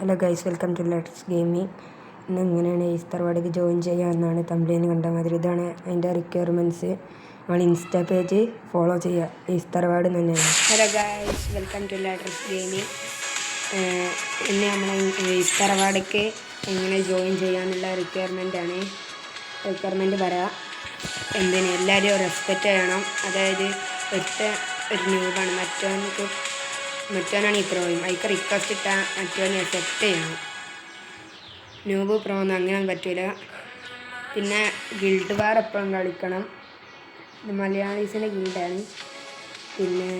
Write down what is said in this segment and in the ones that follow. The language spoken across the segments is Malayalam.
Hello guys, welcome to let's gaming. ഇന്ന് എങ്ങനെയാണ് ഈസ്റ്റർവാർഡിക്ക് ജോയിൻ ചെയ്യാമെന്നാണ് തമ്പ്ലൈൻ കണ്ട മാതിരി. ഇതാണ് അതിൻ്റെ റിക്വയർമെൻറ്റ്സ്. നമ്മൾ ഇൻസ്റ്റാ പേജ് ഫോളോ ചെയ്യുക, ഈസ്റ്റർവാർഡ് തന്നെയാണ്. Hello guys, welcome to let's gaming. ഇന്ന് നമ്മൾ ഈസ്റ്റർവാർഡിക്ക് എങ്ങനെ ജോയിൻ ചെയ്യാനുള്ള റിക്വയർമെൻറ്റ് പറയാം. എല്ലാവരും റെസ്പെക്റ്റ് ചെയ്യണം. അതായത് ഒരു ന്യൂബാണ്, മറ്റവനാണ് ഈ പ്രോയും. അതിക്ക് റിക്വസ്റ്റ് ഇട്ടാൽ മറ്റവന് അക്സെപ്റ്റ് ചെയ്യണം. ന്യൂബ് പ്രോന്ന് അങ്ങനെ പറ്റില്ല. പിന്നെ ഗിൽഡ് വാർ എപ്പോഴും കളിക്കണം. ഇത് മലയാളീസിൻ്റെ ഗിൽഡാണ്. പിന്നെ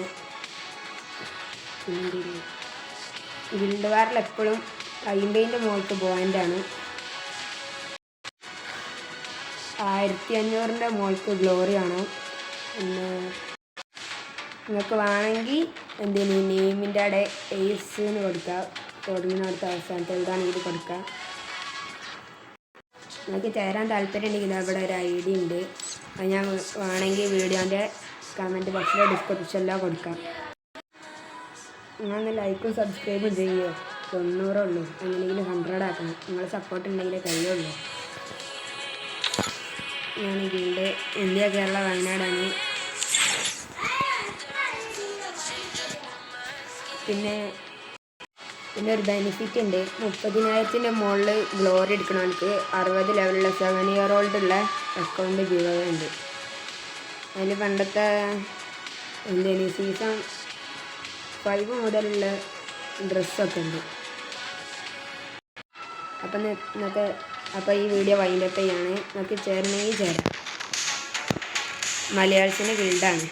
ഗിൽഡ് വാറിൽ എപ്പോഴും 50ൻ്റെ മുകൾക്ക് പോയിൻ്റാണ്. 1500ൻ്റെ മുകൾക്ക് ഗ്ലോറി ആണ്. പിന്നെ നിങ്ങൾക്ക് വേണമെങ്കിൽ നെയിമിൻ്റെ അവിടെ എയ്സ് എന്ന് കൊടുക്കുക. തുടങ്ങിനടുത്ത അവസാനത്തെ എവിടെയാണെങ്കിൽ ഇത് കൊടുക്കുക. നിങ്ങൾക്ക് ചേരാൻ താല്പര്യം ഉണ്ടെങ്കിൽ അവിടെ ഒരു ID ഉണ്ട്. അത് ഞാൻ വേണമെങ്കിൽ വീഡിയോൻ്റെ കമൻറ്റ് ബോക്സിലോ ഡിസ്ക്രിപ്ഷനിലോ കൊടുക്കാം. നിങ്ങളൊന്ന് ലൈക്കും സബ്സ്ക്രൈബും ചെയ്യുമോ? 90 ഉള്ളൂ. എങ്ങനെയെങ്കിലും 100 ആക്കണം. നിങ്ങൾ സപ്പോർട്ട് ഉണ്ടെങ്കിലേ കഴിയുള്ളൂ. ഞാൻ ഗിൽഡ് ഇന്ത്യ, കേരള, വയനാടാണ്. പിന്നെ ഒരു ബെനിഫിറ്റ് ഉണ്ട്. 30,000ൻ്റെ മുകളിൽ ഗ്ലോറി എടുക്കണവർക്ക് 60 ലെവലുള്ള 7 year old ഉള്ള അക്കൗണ്ട് ഗിവ് ഉണ്ട്. അതിൽ പണ്ടത്തെ സീസൺ 5 മുതലുള്ള ഡ്രസ്സൊക്കെ ഉണ്ട്. അപ്പോൾ ഈ വീഡിയോ വൈൻഡപ്പ് ചെയ്യാണ്. നമുക്ക് ചേരണമെങ്കിൽ ചേരാം. മലയാളത്തിൻ്റെ ഗിൽഡാണ്.